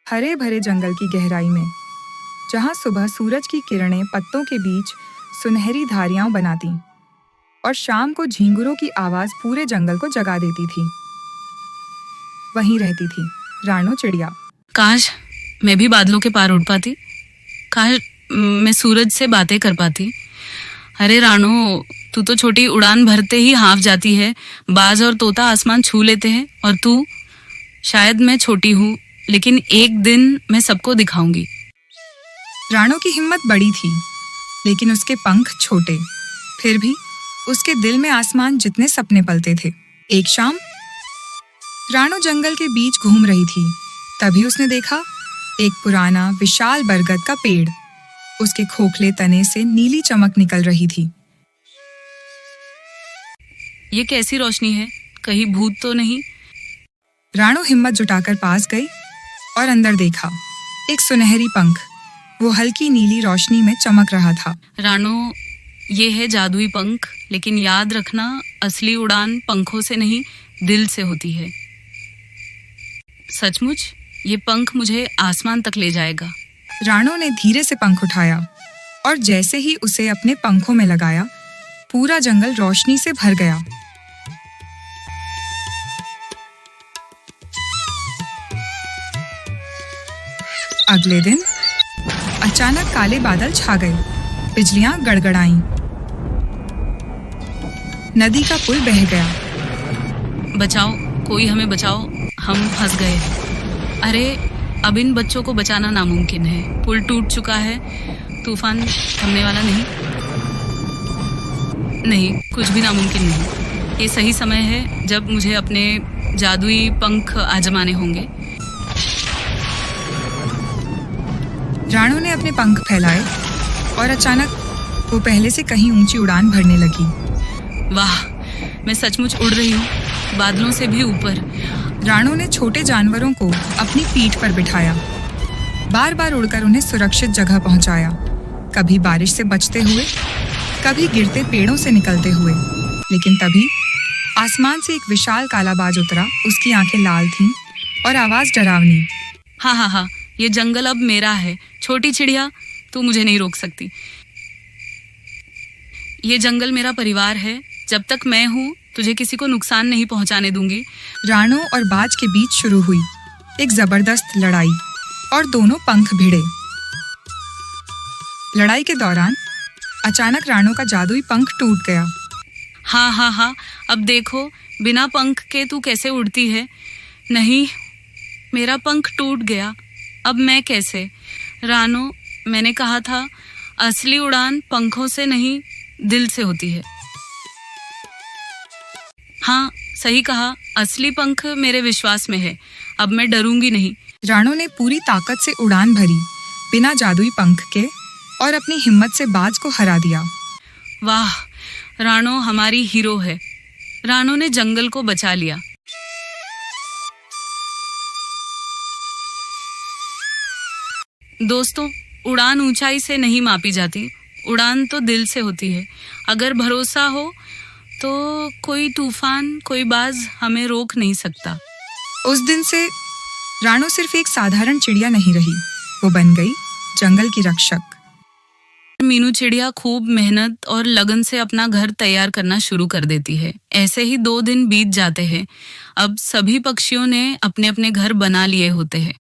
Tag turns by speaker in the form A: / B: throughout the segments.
A: हरे भरे जंगल की गहराई में, जहां सुबह सूरज की किरणें पत्तों के बीच सुनहरी धारियां बनाती और शाम को झींगुरों की आवाज पूरे जंगल को जगा देती थी, वहीं रहती थी रानो चिड़िया।
B: काश मैं भी बादलों के पार उड़ पाती। काश मैं सूरज से बातें कर पाती। अरे रानो, तू तो छोटी उड़ान भरते ही हाँफ जाती है। बाज और तोता आसमान छू लेते हैं और तू, शायद मैं छोटी हूँ लेकिन एक दिन मैं सबको दिखाऊंगी।
A: रानो की हिम्मत बड़ी थी लेकिन उसके पंख छोटे। फिर भी उसके दिल में आसमान जितने सपने पलते थे। एक शाम रानो जंगल के बीच घूम रही थी, तभी उसने देखा एक पुराना विशाल बरगद का पेड़। उसके खोखले तने से नीली चमक निकल रही थी।
B: ये कैसी रोशनी है? कहीं भूत तो नहीं?
A: रानो हिम्मत जुटाकर पास गई और अंदर देखा। एक सुनहरी पंख वो हल्की नीली रोशनी में चमक रहा था।
B: रानो, ये है जादुई पंख, लेकिन याद रखना, असली उड़ान पंखों से नहीं, दिल से होती है। सचमुच ये पंख मुझे आसमान तक ले जाएगा।
A: रानो ने धीरे से पंख उठाया और जैसे ही उसे अपने पंखों में लगाया, पूरा जंगल रोशनी से भर गया। अगले दिन अचानक काले बादल छा गए, बिजलियां गड़गड़ाईं, नदी का पुल बह गया।
B: बचाओ, कोई हमें बचाओ, हम फंस गए। अरे अब इन बच्चों को बचाना नामुमकिन है। पुल टूट चुका है, तूफान थमने वाला नहीं, कुछ भी नामुमकिन नहीं। ये सही समय है जब मुझे अपने जादुई पंख आजमाने होंगे।
A: रानो ने अपने पंख फैलाए और अचानक वो पहले से कहीं ऊंची उड़ान भरने लगी।
B: वाह, मैं सचमुच उड़ रही हूँ, बादलों से भी ऊपर।
A: रानो ने छोटे जानवरों को अपनी पीठ पर बिठाया, बार बार उड़कर उन्हें सुरक्षित जगह पहुंचाया, कभी बारिश से बचते हुए, कभी गिरते पेड़ों से निकलते हुए। लेकिन तभी आसमान से एक विशाल काला बाज उतरा। उसकी आंखें लाल थीं और आवाज डरावनी।
B: हाँ, ये जंगल अब मेरा है। छोटी चिड़िया, तू मुझे नहीं रोक सकती। ये जंगल मेरा परिवार है। जब तक मैं हूँ, तुझे किसी को नुकसान नहीं पहुंचाने दूंगी।
A: रानो और बाज के बीच शुरू हुई एक जबरदस्त लड़ाई और दोनों पंख भिड़े। लड़ाई के दौरान अचानक रानो का जादुई पंख टूट गया।
B: हाँ, अब देखो, बिना पंख के तू कैसे उड़ती है। नहीं, मेरा पंख टूट गया, अब मैं कैसे? रानो, मैंने कहा था, असली उड़ान पंखों से नहीं, दिल से होती है। हाँ, सही कहा, असली पंख मेरे विश्वास में है। अब मैं डरूंगी नहीं।
A: रानो ने पूरी ताकत से उड़ान भरी, बिना जादुई पंख के, और अपनी हिम्मत से बाज को हरा दिया।
B: वाह, रानो हमारी हीरो है। रानो ने जंगल को बचा लिया। दोस्तों, उड़ान ऊंचाई से नहीं मापी जाती, उड़ान तो दिल से होती है। अगर भरोसा हो तो कोई तूफान, कोई बाज हमें रोक नहीं सकता।
A: उस दिन से रानो सिर्फ एक साधारण चिड़िया नहीं रही, वो बन गई जंगल की रक्षक।
B: मीनू चिड़िया खूब मेहनत और लगन से अपना घर तैयार करना शुरू कर देती है। ऐसे ही 2 दिन बीत जाते हैं। अब सभी पक्षियों ने अपने अपने घर बना लिए होते हैं।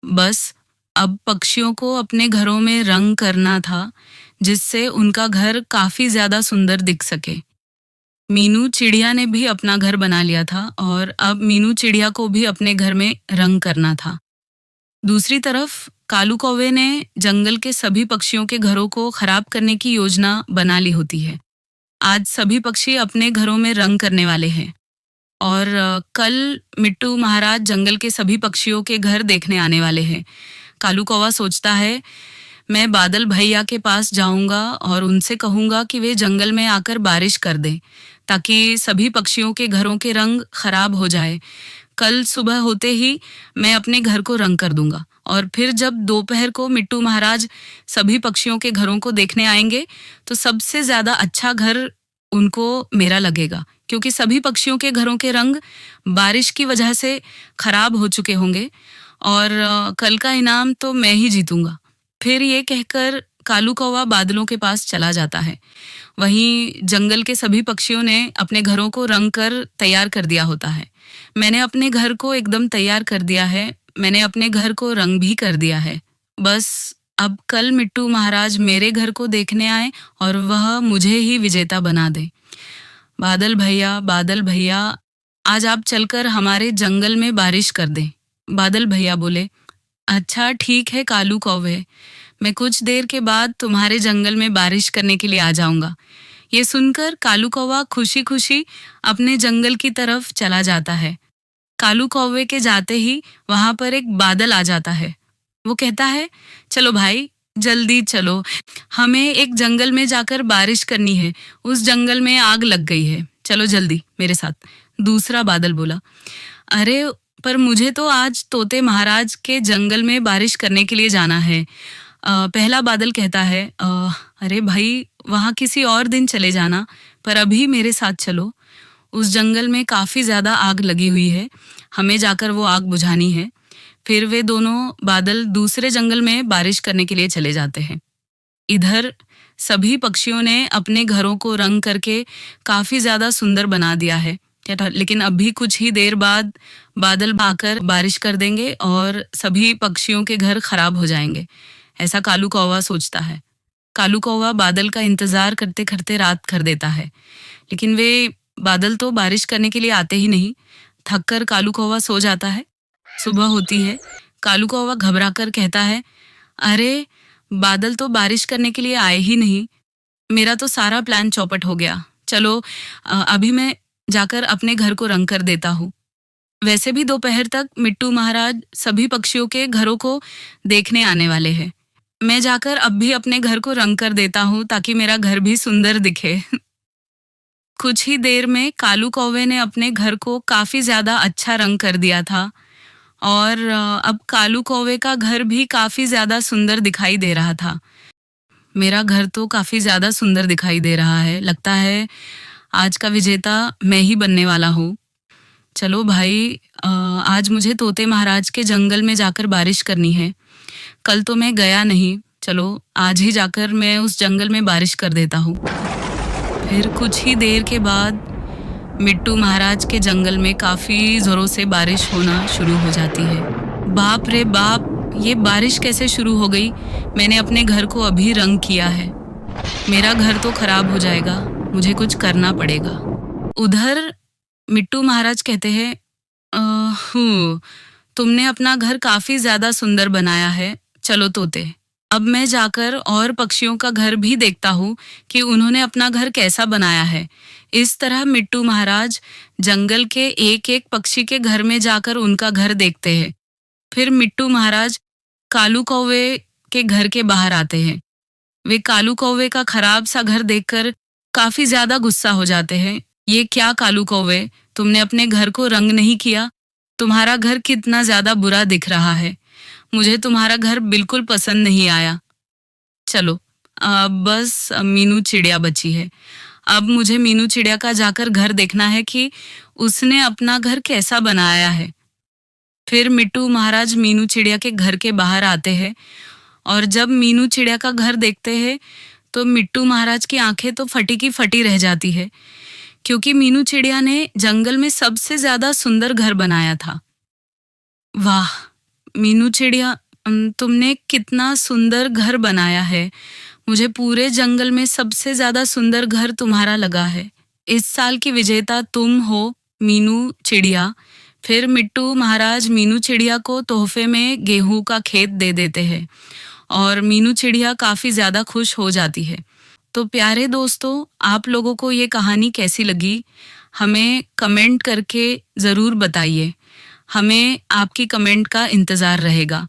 B: बस अब पक्षियों को अपने घरों में रंग करना था, जिससे उनका घर काफी ज्यादा सुंदर दिख सके। मीनू चिड़िया ने भी अपना घर बना लिया था और अब मीनू चिड़िया को भी अपने घर में रंग करना था। दूसरी तरफ कालू कौवे ने जंगल के सभी पक्षियों के घरों को खराब करने की योजना बना ली होती है। आज सभी पक्षी अपने घरों में रंग करने वाले हैं और कल मिट्टू महाराज जंगल के सभी पक्षियों के घर देखने आने वाले हैं। कालू कौवा सोचता है, मैं बादल भैया के पास जाऊंगा और उनसे कहूंगा कि वे जंगल में आकर बारिश कर दें, ताकि सभी पक्षियों के घरों के रंग खराब हो जाए। कल सुबह होते ही मैं अपने घर को रंग कर दूंगा और फिर जब दोपहर को मिट्टू महाराज सभी पक्षियों के घरों को देखने आएंगे तो सबसे ज्यादा अच्छा घर उनको मेरा लगेगा, क्योंकि सभी पक्षियों के घरों के रंग बारिश की वजह से खराब हो चुके होंगे और कल का इनाम तो मैं ही जीतूंगा। फिर ये कहकर कालू कौवा बादलों के पास चला जाता है। वहीं जंगल के सभी पक्षियों ने अपने घरों को रंग कर तैयार कर दिया होता है। मैंने अपने घर को एकदम तैयार कर दिया है, मैंने अपने घर को रंग भी कर दिया है। बस अब कल मिट्टू महाराज मेरे घर को देखने आए और वह मुझे ही विजेता बना दे। बादल भैया, आज आप चलकर हमारे जंगल में बारिश कर दें। बादल भैया बोले, अच्छा ठीक है कालू कौवे, मैं कुछ देर के बाद तुम्हारे जंगल में बारिश करने के लिए आ जाऊंगा। ये सुनकर कालू कौवा खुशी खुशी अपने जंगल की तरफ चला जाता है। कालू कौवे के जाते ही वहां पर एक बादल आ जाता है। वो कहता है, चलो भाई जल्दी चलो, हमें एक जंगल में जाकर बारिश करनी है, उस जंगल में आग लग गई है, चलो जल्दी मेरे साथ। दूसरा बादल बोला, अरे पर मुझे तो आज तोते महाराज के जंगल में बारिश करने के लिए जाना है। पहला बादल कहता है, अरे भाई वहाँ किसी और दिन चले जाना, पर अभी मेरे साथ चलो, उस जंगल में काफी ज्यादा आग लगी हुई है, हमें जाकर वो आग बुझानी है। फिर वे दोनों बादल दूसरे जंगल में बारिश करने के लिए चले जाते हैं। इधर सभी पक्षियों ने अपने घरों को रंग करके काफी ज्यादा सुंदर बना दिया है, लेकिन अभी कुछ ही देर बाद बादल आकर बारिश कर देंगे और सभी पक्षियों के घर खराब हो जाएंगे, ऐसा कालू कौवा सोचता है। कालू कौवा बादल का इंतजार करते करते रात कर देता है, लेकिन वे बादल तो बारिश करने के लिए आते ही नहीं। थककर कालू कौवा सो जाता है। सुबह होती है, कालू कौवा घबराकर कहता है, अरे बादल तो बारिश करने के लिए आए ही नहीं, मेरा तो सारा प्लान चौपट हो गया। चलो अभी मैं जाकर अपने घर को रंग कर देता हूँ। वैसे भी दोपहर तक मिट्टू महाराज सभी पक्षियों के घरों को देखने आने वाले हैं। मैं जाकर अब भी अपने घर को रंग कर देता हूँ ताकि मेरा घर भी सुंदर दिखे। कुछ ही देर में कालू कौवे ने अपने घर को काफी ज्यादा अच्छा रंग कर दिया था और अब कालू कौवे का घर भी काफी ज्यादा सुंदर दिखाई दे रहा था। मेरा घर तो काफी ज्यादा सुंदर दिखाई दे रहा है, लगता है आज का विजेता मैं ही बनने वाला हूँ। चलो भाई, आज मुझे तोते महाराज के जंगल में जाकर बारिश करनी है। कल तो मैं गया नहीं, चलो आज ही जाकर मैं उस जंगल में बारिश कर देता हूँ। फिर कुछ ही देर के बाद मिट्टू महाराज के जंगल में काफी जोरों से बारिश होना शुरू हो जाती है। बाप रे बाप, ये बारिश कैसे शुरू हो गई? मैंने अपने घर को अभी रंग किया है, मेरा घर तो खराब हो जाएगा, मुझे कुछ करना पड़ेगा। उधर मिट्टू महाराज कहते हैं, तुमने अपना घर काफी ज्यादा सुंदर बनाया है, चलो तोते, अब मैं जाकर और पक्षियों का घर भी देखता हूँ कि उन्होंने अपना घर कैसा बनाया है। इस तरह मिट्टू महाराज जंगल के एक एक पक्षी के घर में जाकर उनका घर देखते हैं। फिर मिट्टू महाराज कालू कौवे के घर के बाहर आते हैं। वे कालू कौवे का खराब सा घर देखकर काफी ज्यादा गुस्सा हो जाते हैं। ये क्या कालू कौवे, तुमने अपने घर को रंग नहीं किया, तुम्हारा घर कितना ज्यादा बुरा दिख रहा है, मुझे तुम्हारा घर बिल्कुल पसंद नहीं आया। चलो बस मीनू चिड़िया बची है, अब मुझे मीनू चिड़िया का जाकर घर देखना है कि उसने अपना घर कैसा बनाया है। फिर मिट्टू महाराज मीनू चिड़िया के घर के बाहर आते हैं और जब मीनू चिड़िया का घर देखते हैं तो मिट्टू महाराज की आंखें तो फटी की फटी रह जाती है, क्योंकि मीनू चिड़िया ने जंगल में सबसे ज्यादा सुंदर घर बनाया था। वाह मीनू चिड़िया, तुमने कितना सुंदर घर बनाया है, मुझे पूरे जंगल में सबसे ज्यादा सुंदर घर तुम्हारा लगा है। इस साल की विजेता तुम हो मीनू चिड़िया। फिर मिट्टू महाराज मीनू चिड़िया को तोहफे में गेहूं का खेत दे देते हैं और मीनू चिड़िया काफी ज्यादा खुश हो जाती है। तो प्यारे दोस्तों, आप लोगों को ये कहानी कैसी लगी हमें कमेंट करके जरूर बताइए, हमें आपकी कमेंट का इंतजार रहेगा।